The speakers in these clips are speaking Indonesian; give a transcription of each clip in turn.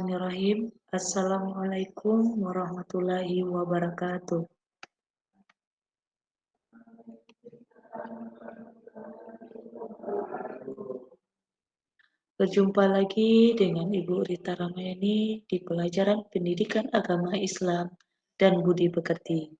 Bismillahirrahmanirrahim. Assalamualaikum warahmatullahi wabarakatuh. Berjumpa lagi dengan Ibu Rita Ramayani di pelajaran Pendidikan Agama Islam dan Budi Pekerti.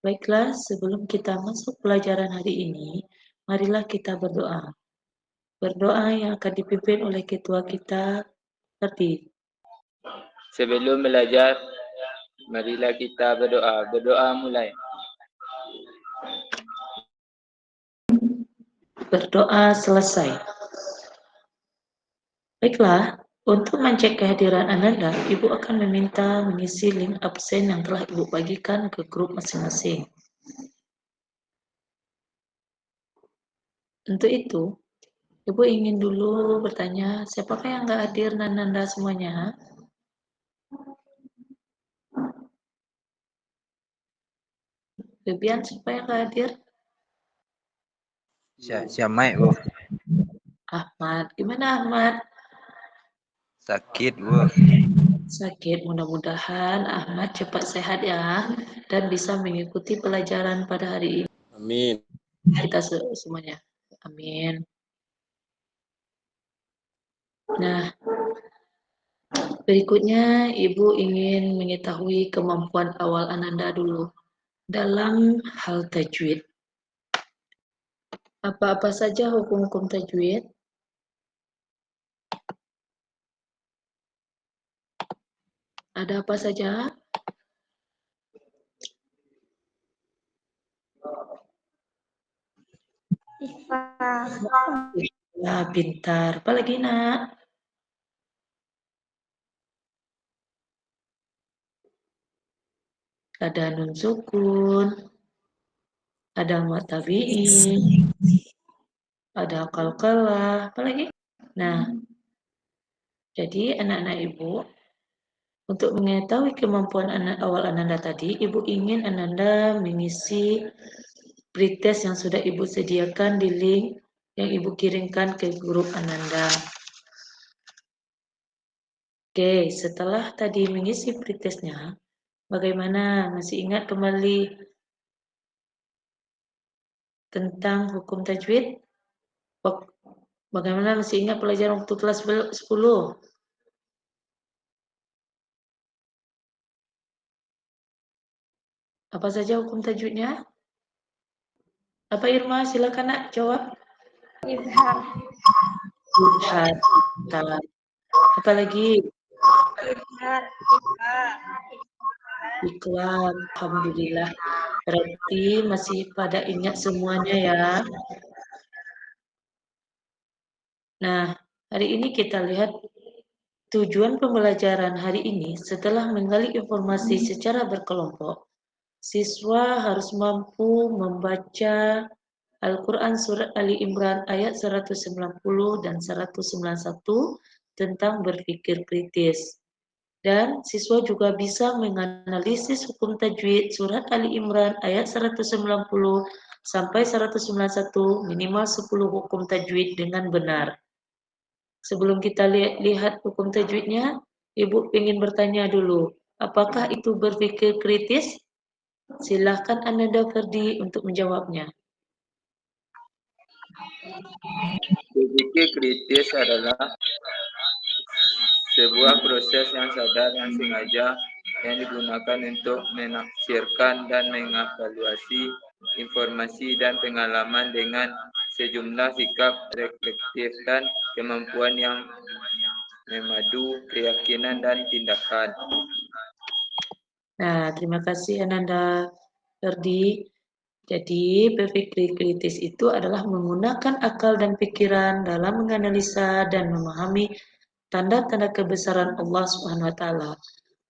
Baiklah, sebelum kita masuk pelajaran hari ini, marilah kita berdoa. Berdoa yang akan dipimpin oleh ketua kita, Ferdi. Sebelum belajar, marilah kita berdoa. Berdoa mulai. Berdoa selesai. Baiklah, untuk mencek kehadiran Ananda, Ibu akan meminta mengisi link absen yang telah Ibu bagikan ke grup masing-masing. Untuk itu, Ibu ingin dulu bertanya, siapakah yang nggak hadir Ananda semuanya? Febian, siapa yang nggak hadir? Syamai, Bu. Ahmad, gimana Ahmad? Sakit, Bu. Sakit, mudah-mudahan Ahmad cepat sehat ya, dan bisa mengikuti pelajaran pada hari ini. Amin. Kita semuanya. Amin. Nah, berikutnya Ibu ingin mengetahui kemampuan awal Ananda dulu dalam hal tajwid. Apa-apa saja hukum-hukum tajwid? Ada apa saja? Ya, pintar. Apalagi nak? Ada nun sukun, ada mat tabi'in, ada qalqalah, apalagi? Nah, jadi anak-anak Ibu, untuk mengetahui kemampuan awal Ananda tadi, Ibu ingin Ananda mengisi pretest yang sudah Ibu sediakan di link yang Ibu kirimkan ke grup Ananda. Oke, setelah tadi mengisi pretestnya, bagaimana? Masih ingat kembali tentang hukum tajwid? Bagaimana masih ingat pelajaran waktu kelas 10? Apa saja hukum tajwidnya? Apa Irma? Silakan nak jawab. Izhar. Izhar. Apa lagi? Izhar. Iklan. Alhamdulillah. Berarti masih pada ingat semuanya ya. Nah, hari ini kita lihat tujuan pembelajaran hari ini. Setelah menggali informasi secara berkelompok, siswa harus mampu membaca Al-Quran Surat Ali Imran ayat 190 dan 191 tentang berpikir kritis. Dan siswa juga bisa menganalisis hukum tajwid Surat Ali Imran ayat 190 sampai 191 minimal 10 hukum tajwid dengan benar. Sebelum kita lihat hukum tajwidnya, Ibu ingin bertanya dulu, apakah itu berpikir kritis? Silahkan Ananda Ferdi untuk menjawabnya. Berpikir kritis adalah sebuah proses yang sadar dan sengaja yang digunakan untuk menafsirkan dan mengevaluasi informasi dan pengalaman dengan sejumlah sikap reflektif dan kemampuan yang memadu keyakinan dan tindakan. Nah, terima kasih Ananda Ferdi. Jadi, berpikir kritis itu adalah menggunakan akal dan pikiran dalam menganalisa dan memahami tanda-tanda kebesaran Allah Subhanahu wa taala,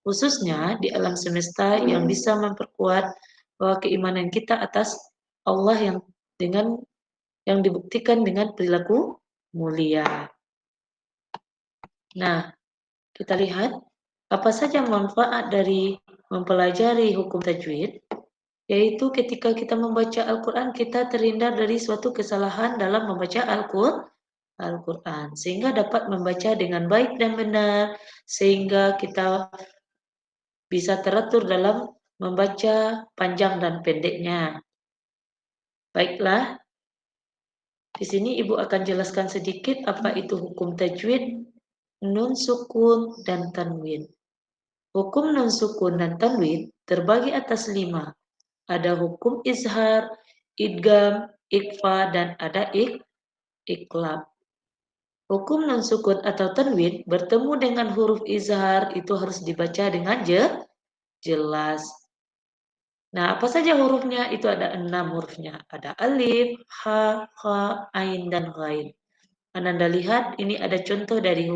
khususnya di alam semesta yang bisa memperkuat bahwa keimanan kita atas Allah yang dibuktikan dengan perilaku mulia. Nah, kita lihat apa saja manfaat dari mempelajari hukum tajwid. Yaitu ketika kita membaca Al-Quran, kita terhindar dari suatu kesalahan dalam membaca Al-Quran. Al-Quran, sehingga dapat membaca dengan baik dan benar, sehingga kita bisa teratur dalam membaca panjang dan pendeknya. Baiklah, di sini Ibu akan jelaskan sedikit apa itu hukum tajwid, nun sukun, dan tanwin. Hukum nun sukun dan tanwin terbagi atas 5. Ada hukum izhar, idgham, ikhfa, dan ada iqlab. Hukum nun sukun atau tanwin bertemu dengan huruf izhar itu harus dibaca dengan jelas. Nah, apa saja hurufnya? Itu ada 6 hurufnya. Ada alif, ha, kha, ain, dan ghain. Ananda lihat ini ada contoh dari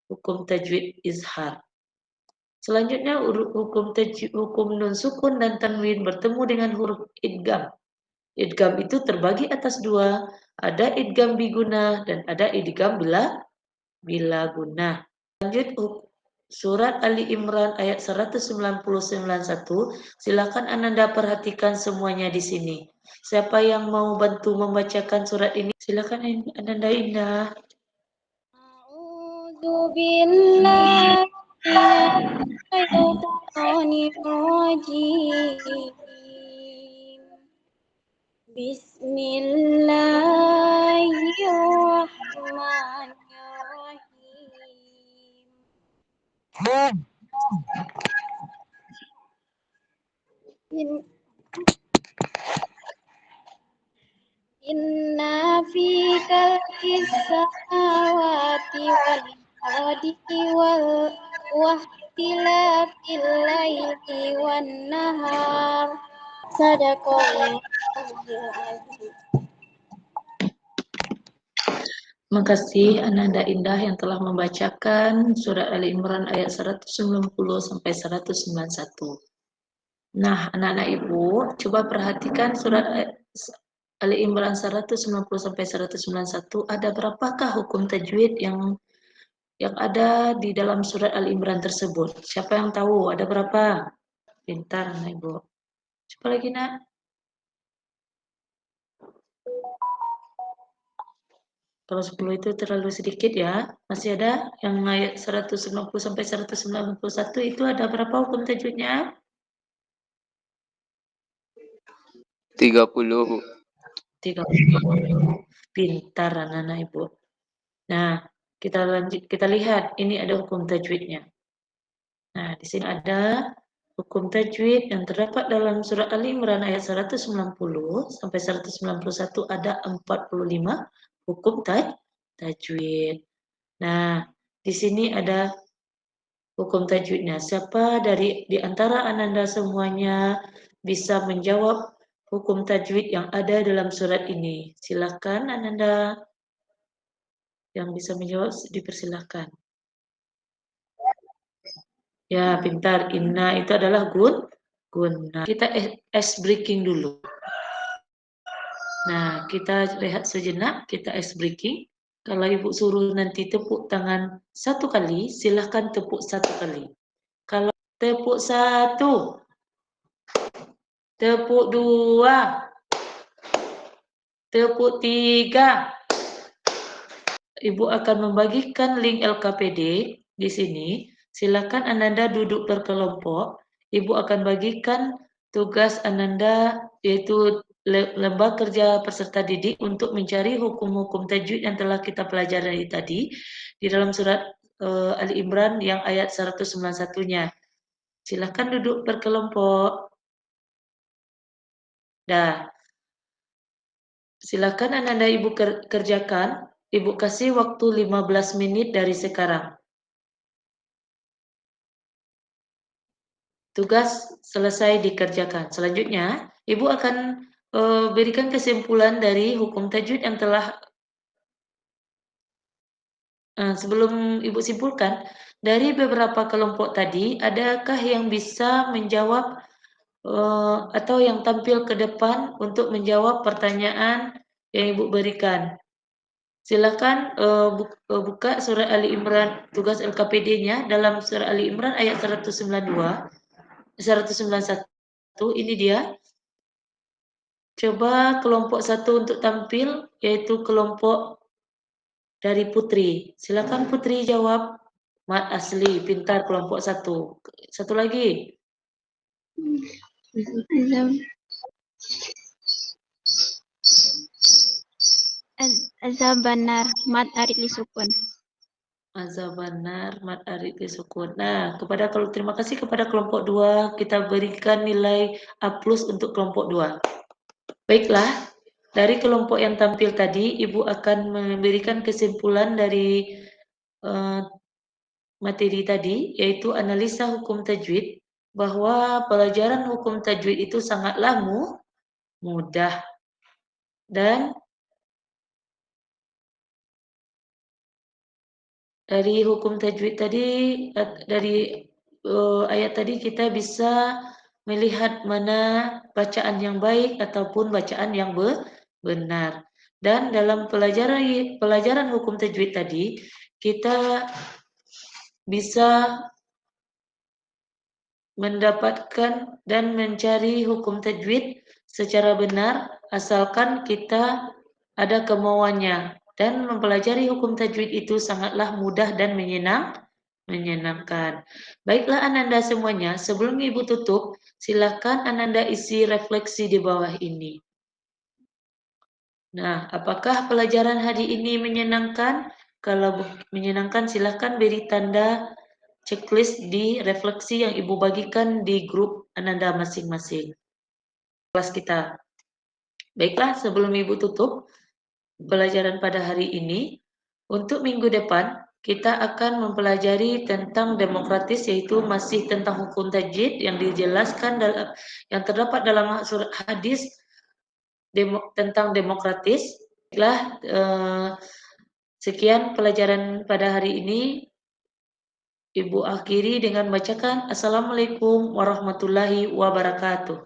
hukum tajwid izhar. Selanjutnya hukum nun sukun dan tanwin bertemu dengan huruf idgham. Idgham itu terbagi atas 2. Ada idgham biguna dan ada idgham bila guna. Lanjut surat Ali Imran ayat 191. Silakan Ananda perhatikan semuanya di sini. Siapa yang mau bantu membacakan surat ini? Silakan Ananda Indah. A'udzu billahi minasyaitonir rajim. Bismillahirrahmanirrahim. Inna fi khalqis samawati wal ardi wahtilafil laili wan nahar. Sadaqallahul azim. Terima kasih Ananda Indah yang telah membacakan surat Ali Imran ayat 190 sampai 191. Nah, anak-anak Ibu, coba perhatikan surat Ali Imran 190 sampai 191, ada berapakah hukum tajwid yang ada di dalam surat Ali Imran tersebut? Siapa yang tahu? Ada berapa? Pintar, anak Ibu. Coba lagi, Nak. Kalau 10 itu terlalu sedikit ya. Masih ada yang ayat 190 sampai 191 itu ada berapa hukum tajwidnya? 30. 30. Pintar anak-anak Ibu. Nah, kita lihat ini ada hukum tajwidnya. Nah, di sini ada hukum tajwid yang terdapat dalam surat Ali Imran ayat 190 sampai 191 ada 45 hukum tajwid. Nah, di sini ada hukum tajwidnya. Siapa di antara Ananda semuanya bisa menjawab hukum tajwid yang ada dalam surat ini? Silakan Ananda yang bisa menjawab dipersilakan. Ya, pintar. Inna itu adalah guna. Kita ice breaking dulu. Nah, kita lihat sejenak, kita ice breaking. Kalau Ibu suruh nanti tepuk tangan 1 kali, silahkan tepuk 1 kali. Kalau tepuk 1, tepuk 2, tepuk 3. Ibu akan membagikan link LKPD di sini. Silakan Ananda duduk berkelompok. Ibu akan bagikan tugas Ananda yaitu lembar kerja peserta didik untuk mencari hukum-hukum tajwid yang telah kita pelajari tadi di dalam surat Ali Imran yang ayat 191-nya. Silakan duduk berkelompok. Dah. Silakan Ananda Ibu kerjakan. Ibu kasih waktu 15 menit dari sekarang. Tugas selesai dikerjakan. Selanjutnya, Ibu akan berikan kesimpulan dari hukum tajwid yang telah sebelum Ibu simpulkan, dari beberapa kelompok tadi, adakah yang bisa menjawab atau yang tampil ke depan untuk menjawab pertanyaan yang Ibu berikan? Silakan buka surah Ali Imran, tugas LKPD-nya dalam surah Ali Imran ayat 191. Ini dia. Coba kelompok 1 untuk tampil, yaitu kelompok dari Putri. Silakan Putri jawab. Mat Asli, pintar kelompok 1. Satu lagi. Azabanar, Mat Aritli Sukun. Azabanar, Mat Aritli Sukun. Nah, terima kasih kepada kelompok 2, kita berikan nilai A+ untuk kelompok 2. Baiklah, dari kelompok yang tampil tadi, Ibu akan memberikan kesimpulan dari materi tadi, yaitu analisa hukum tajwid, bahwa pelajaran hukum tajwid itu sangatlah mudah. Dan dari hukum tajwid tadi, dari ayat tadi kita bisa melihat mana bacaan yang baik ataupun bacaan yang benar. Dan dalam pelajaran hukum tajwid tadi, kita bisa mendapatkan dan mencari hukum tajwid secara benar asalkan kita ada kemauannya. Dan mempelajari hukum tajwid itu sangatlah mudah dan menyenangkan. Baiklah Ananda semuanya, sebelum Ibu tutup, silakan Ananda isi refleksi di bawah ini. Nah, apakah pelajaran hari ini menyenangkan? Kalau menyenangkan, silakan beri tanda checklist di refleksi yang Ibu bagikan di grup Ananda masing-masing. Kelas kita. Baiklah, sebelum Ibu tutup pelajaran pada hari ini, untuk minggu depan kita akan mempelajari tentang demokratis, yaitu masih tentang hukum tajwid yang dijelaskan yang terdapat dalam surat hadis tentang demokratis. Baiklah, sekian pelajaran pada hari ini. Ibu akhiri dengan bacakan Assalamualaikum warahmatullahi wabarakatuh.